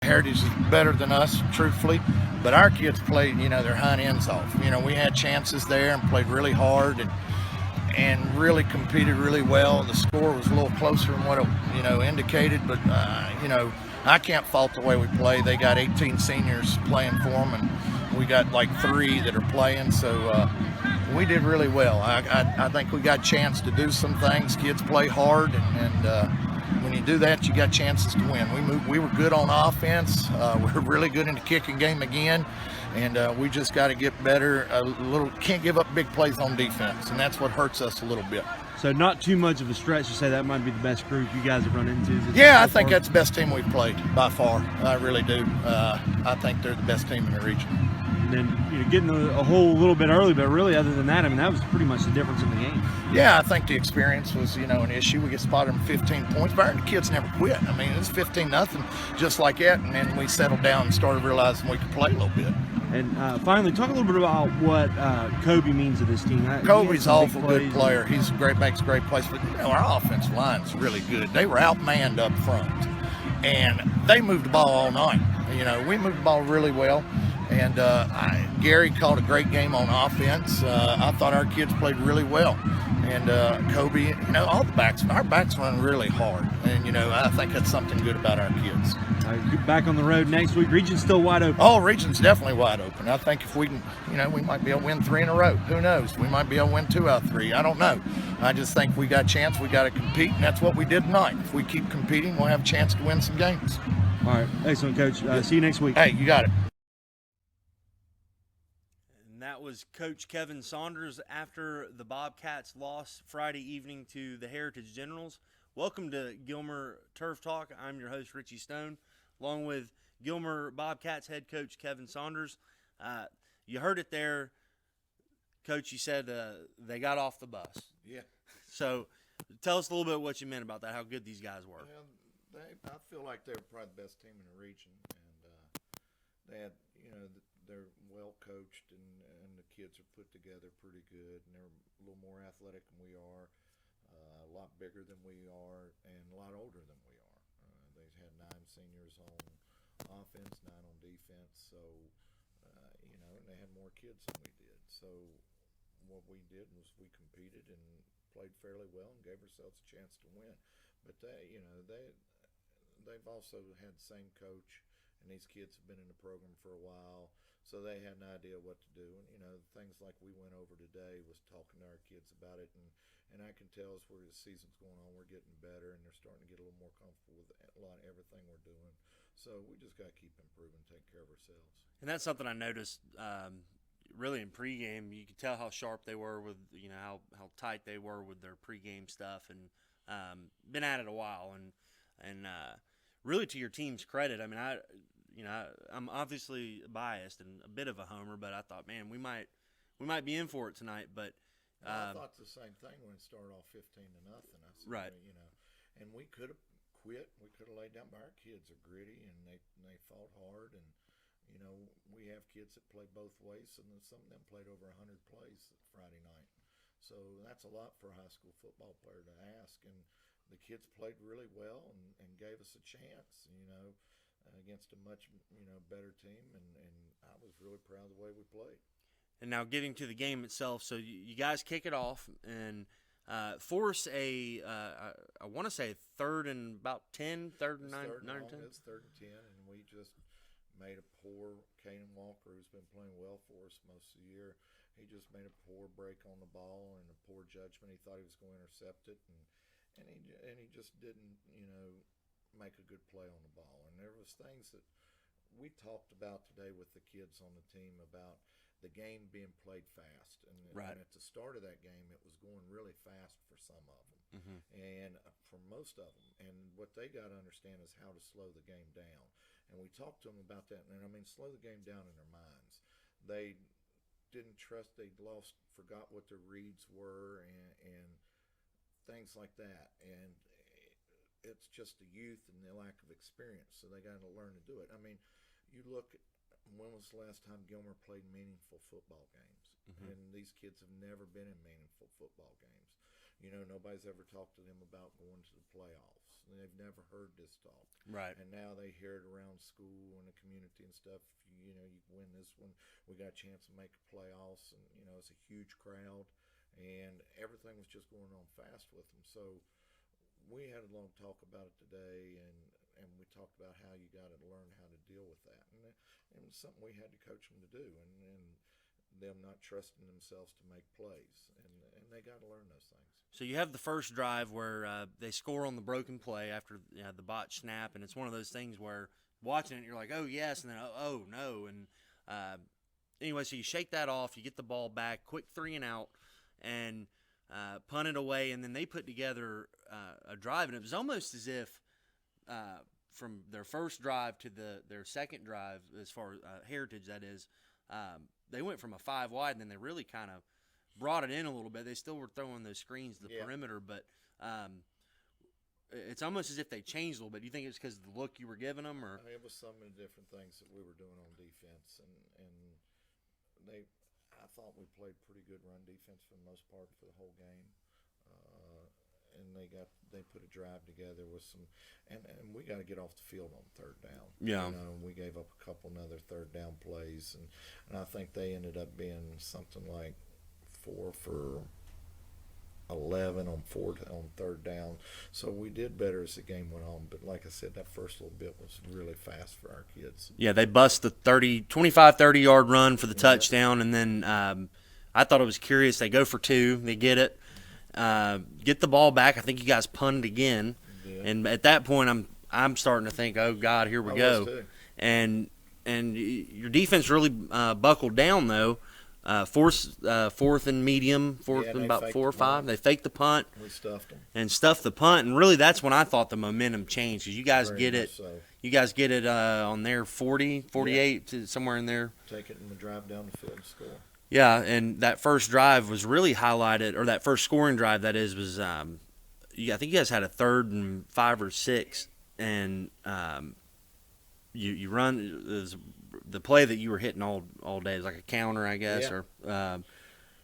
Heritage is better than us, truthfully, but our kids played, their hind ends off. We had chances there and played really hard and really competed really well. The score was a little closer than what it, indicated, but, I can't fault the way we play. They got 18 seniors playing for them, and we got like 3 that are playing, so we did really well. I think we got a chance to do some things. Kids play hard, and when you do that, you got chances to win. We were good on offense. We're really good in the kicking game again, and we just got to get better. Can't give up big plays on defense, and that's what hurts us a little bit. So not too much of a stretch to say that might be the best group you guys have run into. Yeah, I think that's the best team we've played by far. I really do. I think they're the best team in the region. And then getting a whole little bit early, but really other than that, that was pretty much the difference in the game. Yeah, I think the experience was, an issue. We get spotted in 15 points, but the kids never quit. It was 15-0, just like that, and then we settled down and started realizing we could play a little bit. And finally, talk a little bit about what Kobe means to this team. Kobe's an awful good player. He's makes great plays, but our offensive line's really good. They were outmanned up front, and they moved the ball all night. We moved the ball really well. And Gary called a great game on offense. I thought our kids played really well. And Kobe, all the backs, our backs run really hard. And, I think that's something good about our kids. Back on the road next week. Region's still wide open. Oh, Region's definitely wide open. I think if we can, we might be able to win 3 in a row. Who knows? We might be able to win 2 out of 3. I don't know. I just think we got a chance. We got to compete, and that's what we did tonight. If we keep competing, we'll have a chance to win some games. All right. Excellent, Coach. See you next week. Hey, you got it. That was Coach Kevin Saunders after the Bobcats lost Friday evening to the Heritage Generals. Welcome to Gilmer Turf Talk. I'm your host, Richie Stone, along with Gilmer Bobcats head coach Kevin Saunders. You heard it there, Coach. You said they got off the bus. Yeah. So tell us a little bit what you meant about that, how good these guys were. Well, I feel like they were probably the best team in the region, and they had, they're well coached, and the kids are put together pretty good, and they're a little more athletic than we are, a lot bigger than we are, and a lot older than we are. They've had 9 seniors on offense, 9 on defense, so and they had more kids than we did. So what we did was we competed and played fairly well and gave ourselves a chance to win. But they've also had the same coach, and these kids have been in the program for a while, so they had an idea what to do. And things like we went over today was talking to our kids about it, and I can tell as where the season's going on, we're getting better, and they're starting to get a little more comfortable with a lot of everything we're doing. So we just got to keep improving, taking care of ourselves. And that's something I noticed really in pregame. You could tell how sharp they were with, how tight they were with their pregame stuff, and been at it a while. And really, to your team's credit, I'm obviously biased and a bit of a homer, but I thought, man, we might be in for it tonight. But I thought the same thing when it started off 15-0. I said, right, and we could have quit. We could have laid down, but our kids are gritty, and they fought hard, and we have kids that play both ways, and some of them played over 100 plays Friday night. So that's a lot for a high school football player to ask, and the kids played really well and gave us a chance, against a much, better team, and I was really proud of the way we played. And now getting to the game itself, so you guys kick it off and force I want to say third and about 10, third and 9 or 10. It's 3rd and 10, and we just made a poor Kanan Walker, who's been playing well for us most of the year. He just made a poor break on the ball and a poor judgment. He thought he was going to intercept it, and he just didn't, make a good play on the ball. And there was things that we talked about today with the kids on the team about the game being played fast. And, right. And at the start of that game, it was going really fast for some of them, and for most of them. And what they got to understand is how to slow the game down. And we talked to them about that. And slow the game down in their minds. They didn't trust. They forgot what their reads were, and things like that. And it's just the youth and the lack of experience, so they got to learn to do it. You look, when was the last time Gilmer played meaningful football games? And these kids have never been in meaningful football games. Nobody's ever talked to them about going to the playoffs. and they've never heard this talk. Right. And now they hear it around school and the community and stuff. You know, you win this one. We got a chance to make the playoffs, and you know, it's a huge crowd, and everything was just going on fast with them. So we had a long talk about it today, and we talked about how you got to learn how to deal with that, and it's something we had to coach them to do, and them not trusting themselves to make plays, and they got to learn those things. So you have the first drive where they score on the broken play after the botch snap, and it's one of those things where watching it, you're like, oh, yes, and then, oh no. And anyway, so you shake that off, you get the ball back, quick 3 and out, and punt it away, and then they put together a drive, and it was almost as if from their first drive to their second drive, as far as Heritage, that is, they went from a 5 wide, and then they really kind of brought it in a little bit. They still were throwing those screens to the perimeter, but it's almost as if they changed a little bit. Do you think it's because of the look you were giving them, or it was some of the different things that we were doing on defense, and I thought we played pretty good run defense for the most part for the whole game, and they put a drive together with some, and we got to get off the field on third down. Yeah, you know, we gave up a couple other third down plays, and I think they ended up being something like 4 for 11 on third down. So we did better as the game went on. But like I said, that first little bit was really fast for our kids. Yeah, they bust the 25-30-yard run for the touchdown, and then I thought it was curious. They go for 2, they get it, get the ball back. I think you guys punted again, and at that point, I'm starting to think, oh God, here we go. And your defense really buckled down though. Fourth and medium, and about 4 or 5. They faked the punt. We stuffed them. And stuffed the punt, and really that's when I thought the momentum changed, because you guys get it. So. You guys get it on their 40, 48, to somewhere in there. Take it and drive down the field and score. Yeah, and that first drive was really highlighted, or that first scoring drive, that is, was I think you guys had a 3rd and 5 or 6, and you run. It was the play that you were hitting all day. It was like a counter, I guess, or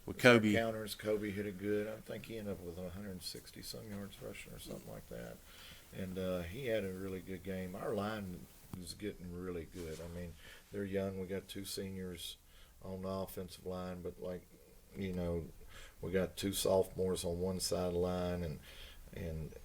with Kobe. Counters, Kobe hit it good. I think he ended up with 160-some yards rushing or something like that. And he had a really good game. Our line is getting really good. I mean, they're young. We got 2 seniors on the offensive line, but we got 2 sophomores on one side of the line, and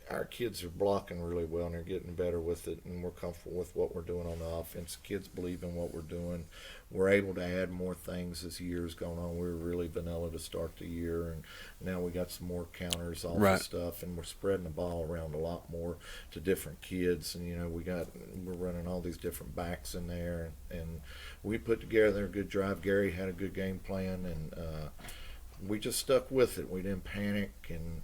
our kids are blocking really well, and they're getting better with it, and we're comfortable with what we're doing on the offense. Kids believe in what we're doing. We're able to add more things as the year's going on. We were really vanilla to start the year, and now we got some more counters, all this stuff, and we're spreading the ball around a lot more to different kids. And we're running all these different backs in there, and we put together a good drive. Gary had a good game plan, and we just stuck with it. We didn't panic, and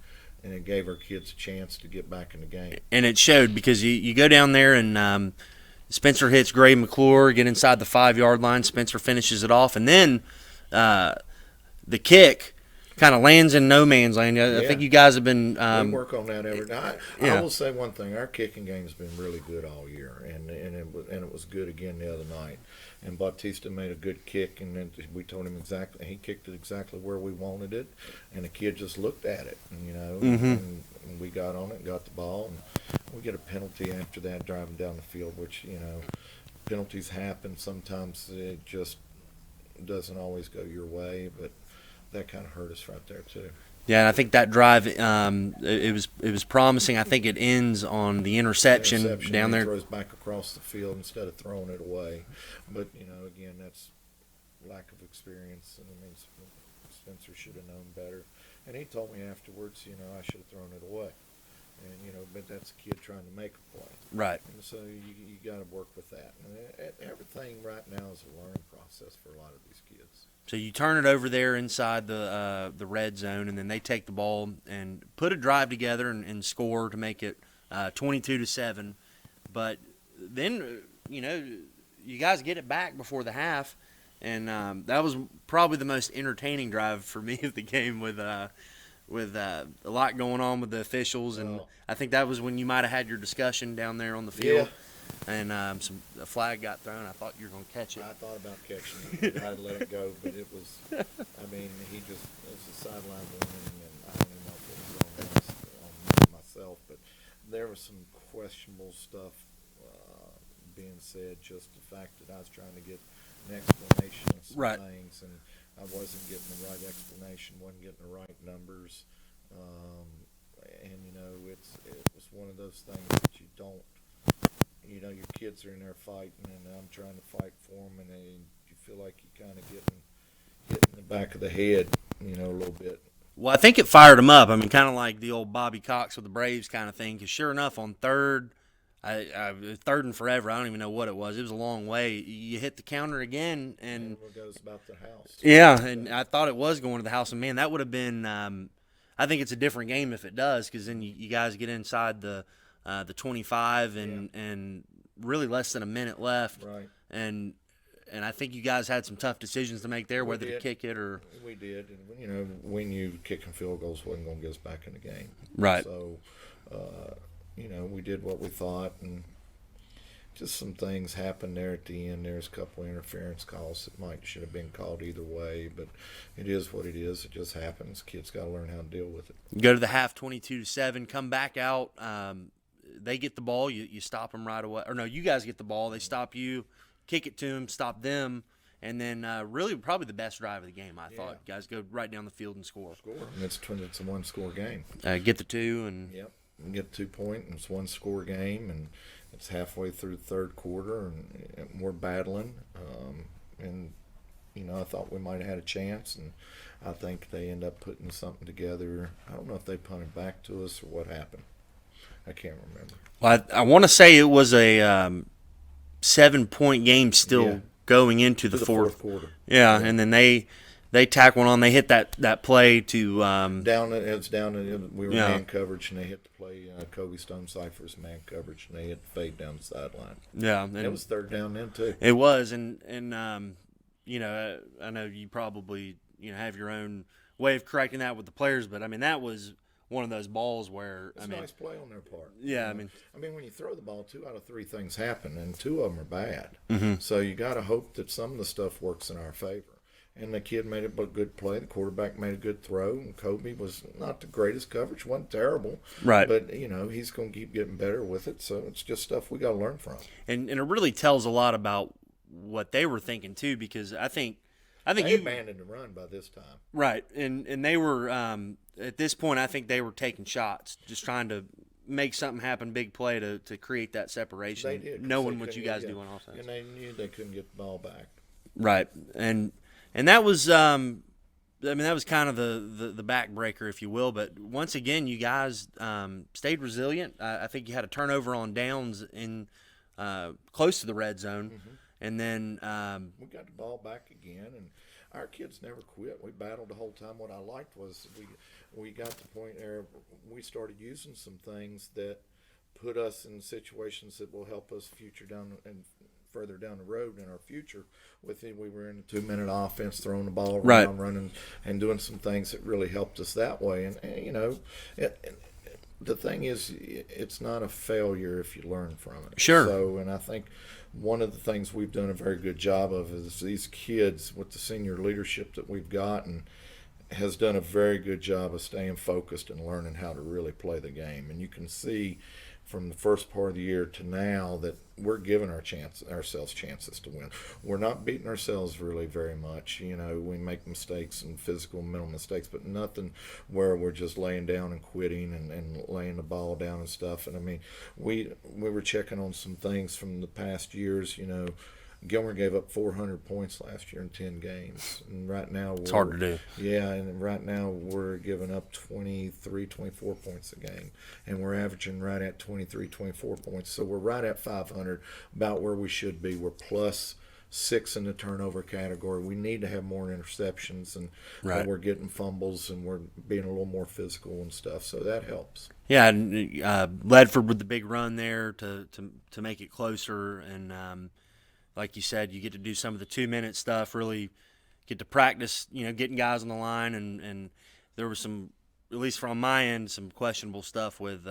it gave our kids a chance to get back in the game. And it showed, because you go down there and Spencer hits Gray McClure, get inside the 5-yard line. Spencer finishes it off, and then the kick kind of lands in no man's land. I think you guys have been we work on that every night. I will say one thing: our kicking game's been really good all year, and it was good again the other night. And Bautista made a good kick, and then we told him exactly. He kicked it exactly where we wanted it, and the kid just looked at it, and we got on it, and got the ball, and we get a penalty after that driving down the field, which penalties happen. Sometimes it just doesn't always go your way, but that kind of hurt us right there too. Yeah, and I think that drive, it was promising. I think it ends on the interception down there. He throws back across the field instead of throwing it away. But again, that's lack of experience, and I mean, Spencer should have known better. And he told me afterwards, I should have thrown it away. And but that's a kid trying to make a play. Right. And so you got to work with that. And everything right now is a learning process for a lot of these kids. So you turn it over there inside the red zone, and then they take the ball and put a drive together and score to make it 22-7. But then, you guys get it back before the half, and that was probably the most entertaining drive for me of the game, with a lot going on with the officials, and I think that was when you might have had your discussion down there on the field. Yeah. And a flag got thrown. I thought you were going to catch it. I thought about catching it. I'd let it go, but it was, it was a sideline warning, and I don't even know if it was on myself. But there was some questionable stuff being said. Just the fact that I was trying to get an explanation of some Right. things, and I wasn't getting the right explanation, wasn't getting the right numbers, and it was one of those things that you don't. Your kids are in there fighting, and I'm trying to fight for them, and you feel like you kind of getting hit in the back of the head, a little bit. Well, I think it fired him up. I mean, kind of like the old Bobby Cox with the Braves kind of thing. Because sure enough, on third, third and forever, I don't even know what it was. It was a long way. You hit the counter again, and it goes about the house. yeah, and I thought it was going to the house. And man, that would have been. I think it's a different game if it does, because then you guys get inside the 25 and really less than a minute left. Right. And I think you guys had some tough decisions to make there, whether to kick it or. We did, and when you kicking field goals wasn't going to get us back in the game. Right. So, we did what we thought, and just some things happened there at the end. There's a couple of interference calls that should have been called either way, but it is what it is. It just happens. Kids got to learn how to deal with it. Go to the half 22-7, come back out. They get the ball, you stop them right away. Or no, you guys get the ball, they stop you, kick it to them, stop them, and then really probably the best drive of the game, I thought. Guys go right down the field and score. And it's a one-score game. Get the two. And yep, we get 2 points, and it's one-score game, and it's halfway through the third quarter, and we're battling. And I thought we might have had a chance, and I think they end up putting something together. I don't know if they punted back to us or what happened. I can't remember. Well, I want to say it was a 7-point game still going into the fourth quarter. Yeah, and then they tack one on. They hit that play to we were man coverage, and they hit the play. Kobe Stone-Cypher's man coverage, and they hit the fade down the sideline. Yeah, and it was third down then too. It was, and I know you probably have your own way of correcting that with the players, but I mean that was one of those balls where it's a nice play on their part. Yeah, I mean, when you throw the ball, 2 out of 3 things happen, and 2 of them are bad. Mm-hmm. So you got to hope that some of the stuff works in our favor. And the kid made a good play. The quarterback made a good throw. And Kobe was not the greatest coverage, wasn't terrible. Right. But he's going to keep getting better with it. So it's just stuff we got to learn from. And it really tells a lot about what they were thinking too, because I think they you abandoned the run by this time. Right, and they were at this point. I think they were taking shots, just trying to make something happen, big play to create that separation. They did, knowing what you guys do on offense. And they knew they couldn't get the ball back. Right, and that was that was kind of the backbreaker, if you will. But once again, you guys stayed resilient. I think you had a turnover on downs in close to the red zone. Mm-hmm. And then we got the ball back again, and our kids never quit. We battled the whole time. What I liked was we got to the point where we started using some things that put us in situations that will help us further down the road in our future. We were in a 2-minute offense, throwing the ball around, running, and doing some things that really helped us that way. And the thing is, it's not a failure if you learn from it. Sure. So, and I think one of the things we've done a very good job of is these kids with the senior leadership that we've gotten has done a very good job of staying focused and learning how to really play the game. And you can see from the first part of the year to now that we're giving ourselves chances to win. We're not beating ourselves really very much. We make mistakes and physical and mental mistakes, but nothing where we're just laying down and quitting and laying the ball down and stuff. And I mean, we were checking on some things from the past years. Gilmer gave up 400 points last year in 10 games. And right now it's hard to do. Yeah, and right now we're giving up 23, 24 points a game. And we're averaging right at 23, 24 points. So we're right at 500, about where we should be. We're plus 6 in the turnover category. We need to have more interceptions, and we're getting fumbles, and we're being a little more physical and stuff. So that helps. Yeah, and Ledford with the big run there to make it closer, and like you said, you get to do some of the 2-minute stuff, really get to practice, getting guys on the line. And there was some, at least from my end, some questionable stuff with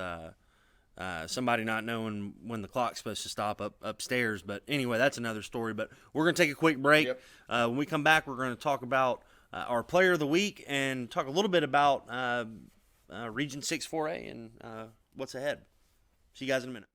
somebody not knowing when the clock's supposed to stop upstairs. But anyway, that's another story. But we're going to take a quick break. Yep. When we come back, we're going to talk about our player of the week and talk a little bit about Region 6 4A and what's ahead. See you guys in a minute.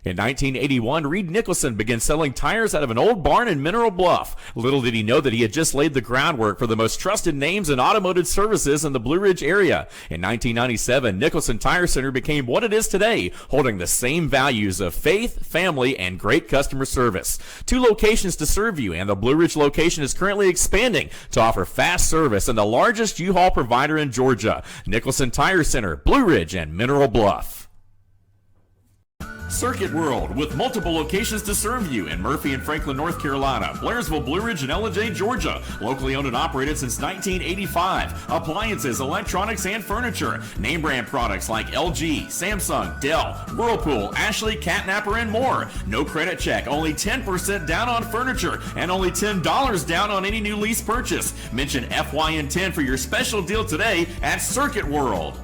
In 1981, Reed Nicholson began selling tires out of an old barn in Mineral Bluff. Little did he know that he had just laid the groundwork for the most trusted names in automotive services in the Blue Ridge area. In 1997, Nicholson Tire Center became what it is today, holding the same values of faith, family, and great customer service. 2 locations to serve you, and the Blue Ridge location is currently expanding to offer fast service and the largest U-Haul provider in Georgia. Nicholson Tire Center, Blue Ridge, and Mineral Bluff. Circuit World, with multiple locations to serve you in Murphy and Franklin, North Carolina, Blairsville, Blue Ridge, and Ellen, Georgia. Locally owned and operated since 1985. Appliances, electronics, and furniture. Name brand products like LG, Samsung, Dell, Whirlpool, Ashley, Catnapper, and more. No credit check, only 10% down on furniture, and only $10 down on any new lease purchase. Mention FYN10 for your special deal today at Circuit World.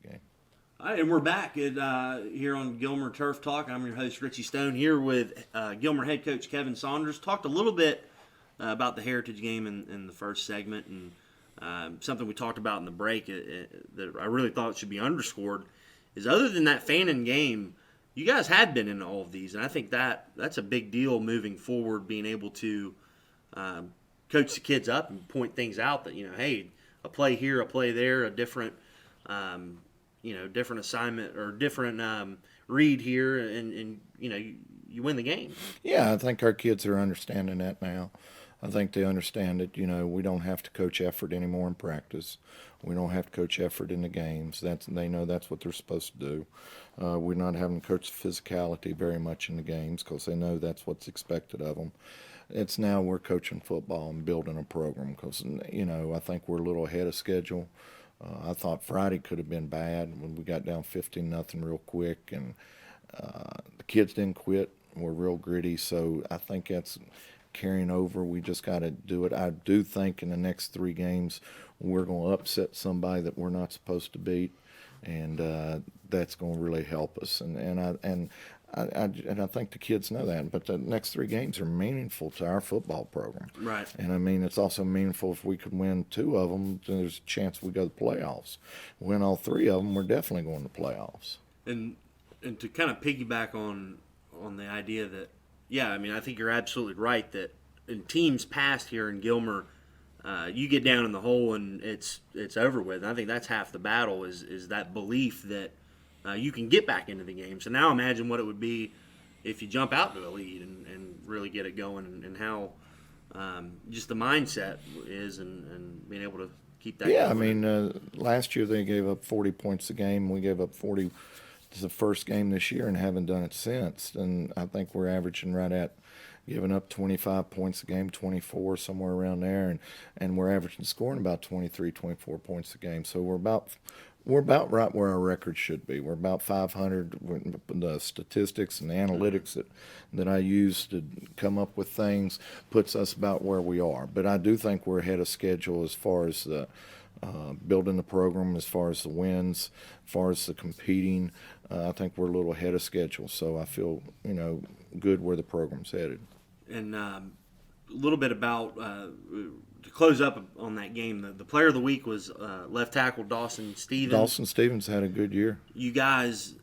Game. All right, and we're back at, here on Gilmer Turf Talk. I'm your host, Richie Stone, here with Gilmer head coach Kevin Saunders. Talked a little bit about the Heritage game in the first segment, and something we talked about in the break that I really thought should be underscored is, other than that Fannin game, you guys had been in all of these, and I think that's a big deal moving forward, being able to coach the kids up and point things out that, hey, a play here, a play there, a different different assignment or different read here, and you win the game. Yeah, I think our kids are understanding that now. I think they understand that, we don't have to coach effort anymore in practice. We don't have to coach effort in the games. They know that's what they're supposed to do. We're not having to coach physicality very much in the games because they know that's what's expected of them. It's now we're coaching football and building a program because, I think we're a little ahead of schedule. I thought Friday could have been bad when we got down 15-0 real quick, and the kids didn't quit. We're real gritty, so I think that's carrying over. We just got to do it. I do think in the next 3 games we're going to upset somebody that we're not supposed to beat, and that's going to really help us. And I think the kids know that. But the next 3 games are meaningful to our football program. Right. And I mean, it's also meaningful if we could win 2 of them, then there's a chance we go to the playoffs. Win all 3 of them, we're definitely going to playoffs. And to kind of piggyback on the idea that, I think you're absolutely right that in teams past here in Gilmer, you get down in the hole and it's over with. And I think that's half the battle is that belief that you can get back into the game. So now imagine what it would be if you jump out to a lead and really get it going, and how just the mindset is, and being able to keep that Yeah, I going. mean, last year they gave up 40 points a game. We gave up 40 to the first game this year and haven't done it since. And I think we're averaging right at giving up 25 points a game, 24, somewhere around there. And we're averaging scoring about 23, 24 points a game. So we're about right where our record should be. We're about 500. The statistics and the analytics that I use to come up with things puts us about where we are. But I do think we're ahead of schedule as far as the building the program, as far as the wins, as far as the competing. I think we're a little ahead of schedule. So I feel, good where the program's headed. And a little bit about to close up on that game. The player of the week was left tackle Dawson Stevens. Dawson Stevens had a good year. You guys,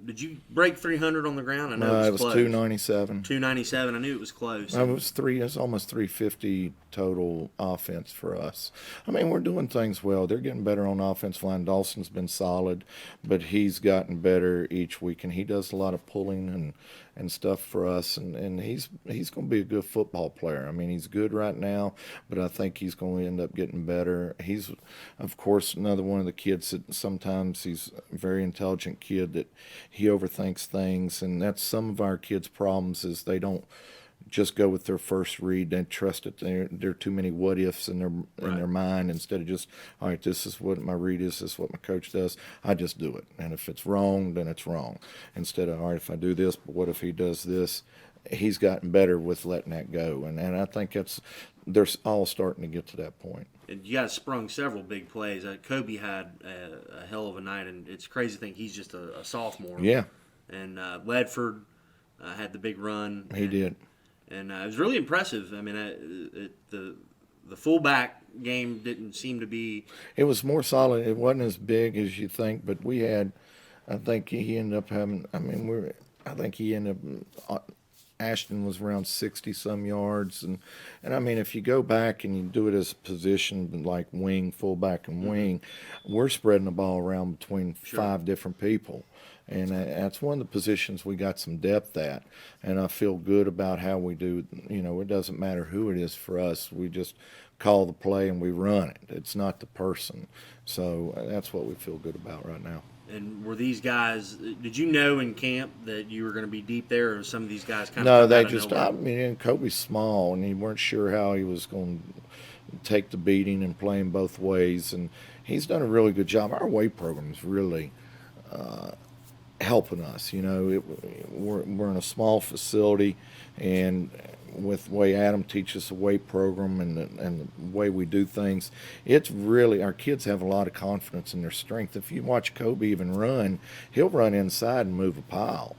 did you break 300 on the ground? I know No, it it was was close. 297. 297. I knew it was close. It's almost 350 total offense for us. I mean, we're doing things well. They're getting better on the offensive line. Dawson's been solid, but he's gotten better each week, and he does a lot of pulling and stuff for us, and he's going to be a good football player. I mean, he's good right now, but I think he's going to end up getting better. He's, of course, another one of the kids that sometimes he's a very intelligent kid that he overthinks things, and that's some of our kids' problems is they don't just go with their first read. They trust it. There are too many what ifs in their mind instead of just, all right, this is what my read is, this is what my coach does. I just do it. And if it's wrong, then it's wrong. Instead of, all right, if I do this, but what if he does this? He's gotten better with letting that go. And I think they're all starting to get to that point. And you guys sprung several big plays. Kobe had a hell of a night, and it's crazy to think he's just a sophomore. Yeah. And Ledford had the big run. He did. And it was really impressive. I mean, the fullback game didn't seem to be. It was more solid. It wasn't as big as you think, but we had. I think he ended up having. I mean, I think he ended up. Ashton was around 60-some yards, and I mean, if you go back and you do it as a position like wing, fullback, and wing, we're spreading the ball around between 5 different people. And that's one of the positions we got some depth at. And I feel good about how we do. It doesn't matter who it is for us. We just call the play and we run it. It's not the person. So that's what we feel good about right now. And were these guys, did you know in camp that you were going to be deep there, or some of these guys kind No, of they just, I mean, Kobe's small, and he weren't sure how he was going to take the beating and play him both ways. And he's done a really good job. Our weight program is really helping us. We're in a small facility, and with the way Adam teaches the weight program and the way we do things, it's really, our kids have a lot of confidence in their strength. If you watch Kobe even run, he'll run inside and move a pile.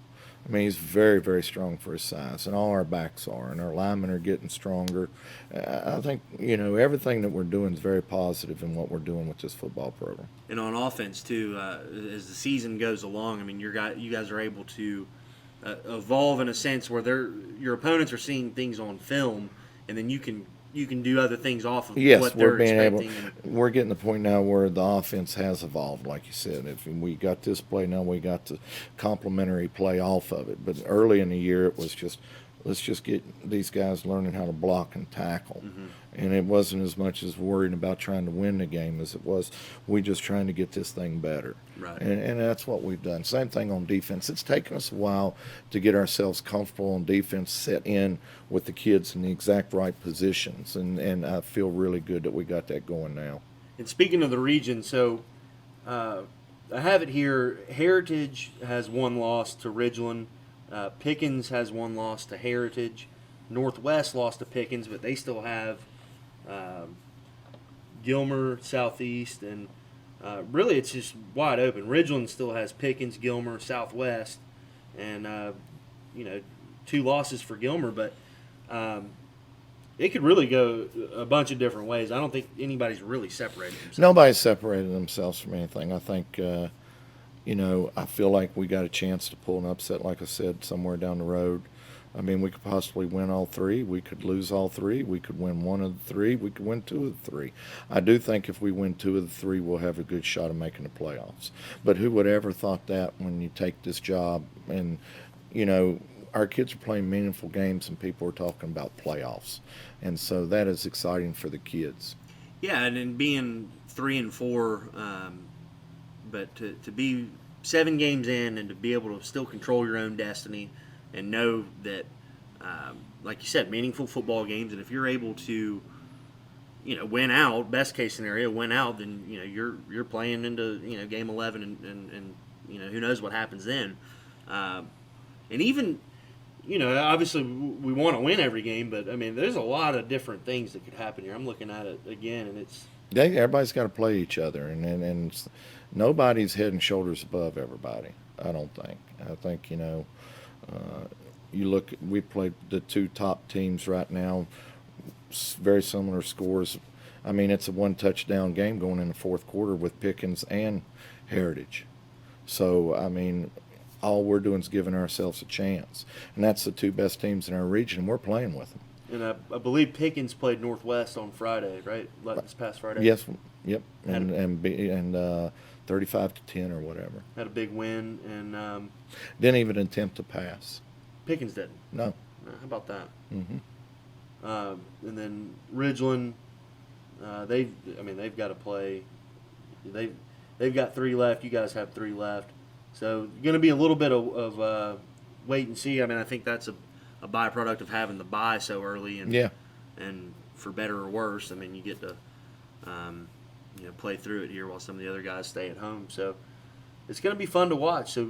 I mean, he's very, very strong for his size, and all our backs are, and our linemen are getting stronger. I think, everything that we're doing is very positive in what we're doing with this football program. And on offense, too, as the season goes along, I mean, you guys are able to evolve in a sense where your opponents are seeing things on film, and then you can do other things off of what they're expecting. We're getting to the point now where the offense has evolved, like you said. If we got this play, now we got the complementary play off of it. But early in the year, it was just, let's just get these guys learning how to block and tackle. Mm-hmm. And it wasn't as much as worrying about trying to win the game as it was we just trying to get this thing better. Right. And that's what we've done. Same thing on defense. It's taken us a while to get ourselves comfortable on defense, set in with the kids in the exact right positions. And I feel really good that we got that going now. And speaking of the region, so I have it here. Heritage has 1 loss to Ridgeland. Pickens has 1 loss to Heritage. Northwest lost to Pickens, but they still have Gilmer, Southeast, and really it's just wide open. Ridgeland still has Pickens, Gilmer, Southwest, and 2 losses for Gilmer, but it could really go a bunch of different ways. I don't think anybody's really separated themselves. Nobody's separated themselves from anything. I think, I feel like we got a chance to pull an upset, like I said, somewhere down the road. I mean, we could possibly win all three. We could lose all three. We could win one of the three. We could win two of the three. I do think if we win two of the three, we'll have a good shot of making the playoffs. But who would ever thought that when you take this job and, you know, our kids are playing meaningful games and people are talking about playoffs. And so that is exciting for the kids. Yeah, and in being 3-4, but to be 7 games in and to be able to still control your own destiny and know that, like you said, meaningful football games, and if you're able to, you know, win out, best case scenario, win out, then, you know, you're playing into, you know, game 11 and you know, who knows what happens then. And even, you know, obviously we want to win every game, but I mean, there's a lot of different things that could happen here. I'm looking at it again, and it's Everybody's got to play each other, and nobody's head and shoulders above everybody. I don't think. I think, you know, you look. We played the two top teams right now, very similar scores. I mean, it's a 1-touchdown game going in the fourth quarter with Pickens and Heritage. So I mean, all we're doing is giving ourselves a chance, and that's the two best teams in our region. We're playing with them. and I believe Pickens played Northwest on Friday, right? Like this past Friday. Yes, yep, and 35-10 or whatever. Had a big win, and Didn't even attempt to pass. Pickens didn't. No. How about that? Mm-hmm. And then Ridgeland, they've got to play. They've got 3 left. You guys have 3 left. So going to be a little bit of wait and see. I mean, I think that's a byproduct of having the bye so early, and Yeah. and for better or worse, I mean, you get to play through it here while some of the other guys stay at home. So it's going to be fun to watch. So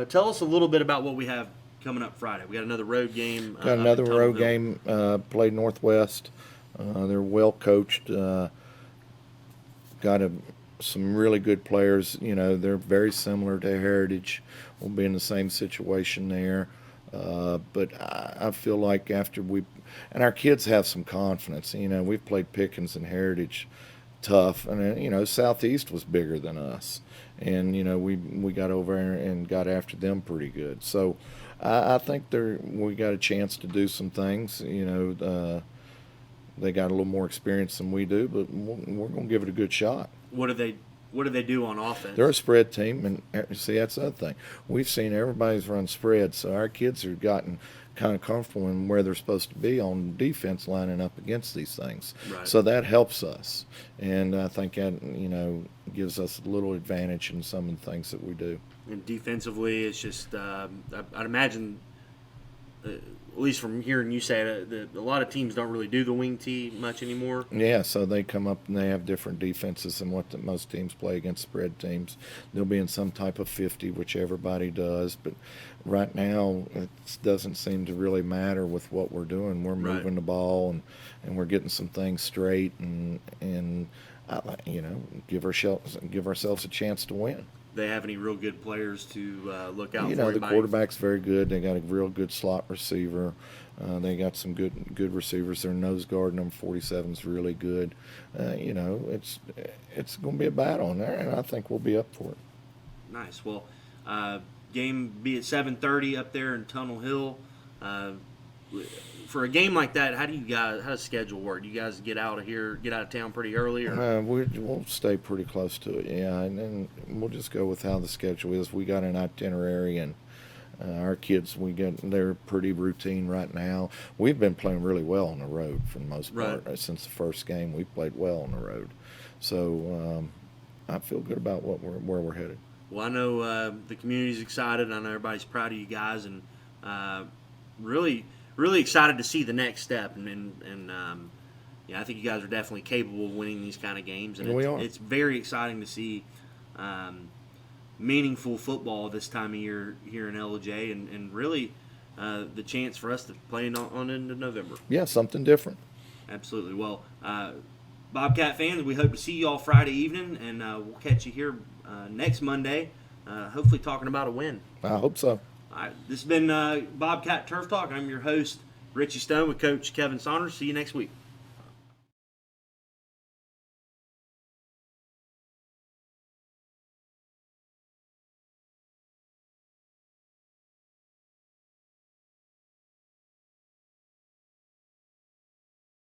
tell us a little bit about what we have coming up Friday. We got another road game. Got another road game. Played Northwest. They're well coached. Got some really good players. You know, they're very similar to Heritage. We'll be in the same situation there. But I feel like after and our kids have some confidence. You know, we've played Pickens and Heritage tough, and you know, Southeast was bigger than us, and you know, we got over there and got after them pretty good. So I think we got a chance to do some things. You know, they got a little more experience than we do, but we're going to give it a good shot. What do they do on offense? They're a spread team, and see, that's the other thing. We've seen everybody's run spread, so our kids have gotten kind of comfortable in where they're supposed to be on defense lining up against these things. Right. So So that helps us, and I think that, you know, gives us a little advantage in some of the things that we do. And defensively, it's just I'd imagine, at least from hearing you say it, that a lot of teams don't really do the wing tee much anymore. Yeah, so they come up and they have different defenses than what most teams play against spread teams. They'll be in some type of 50, which everybody does. But right now, it doesn't seem to really matter with what we're doing. We're moving Right. the ball and we're getting some things straight and you know, give ourselves a chance to win. They have any real good players to look out You for? know, the Anybody? quarterback's very good. They got a real good slot receiver. They got some good receivers. Their nose guard, number 47, is really good. You know, it's going to be a battle in there, and I think we'll be up for it. Nice. Well, game be at 7:30 up there in Tunnel Hill. For a game like that, how does the schedule work? Do you guys get out of town pretty early? Or? We'll stay pretty close to it, yeah, and we'll just go with how the schedule is. We got an itinerary, and our kids, they're pretty routine right now. We've been playing really well on the road for the most part. Right. Since the first game. We played well on the road, so I feel good about where we're headed. Well, I know the community's excited. I know everybody's proud of you guys, and really excited to see the next step. And I think you guys are definitely capable of winning these kind of games. And We are. It's very exciting to see meaningful football this time of year here in LJ, and really the chance for us to play on into November. Yeah, something different. Absolutely. Well, Bobcat fans, we hope to see you all Friday evening, and we'll catch you here next Monday, hopefully talking about a win. I hope so. All right, this has been Bobcat Turf Talk. I'm your host, Richie Stone, with Coach Kevin Saunders. See you next week.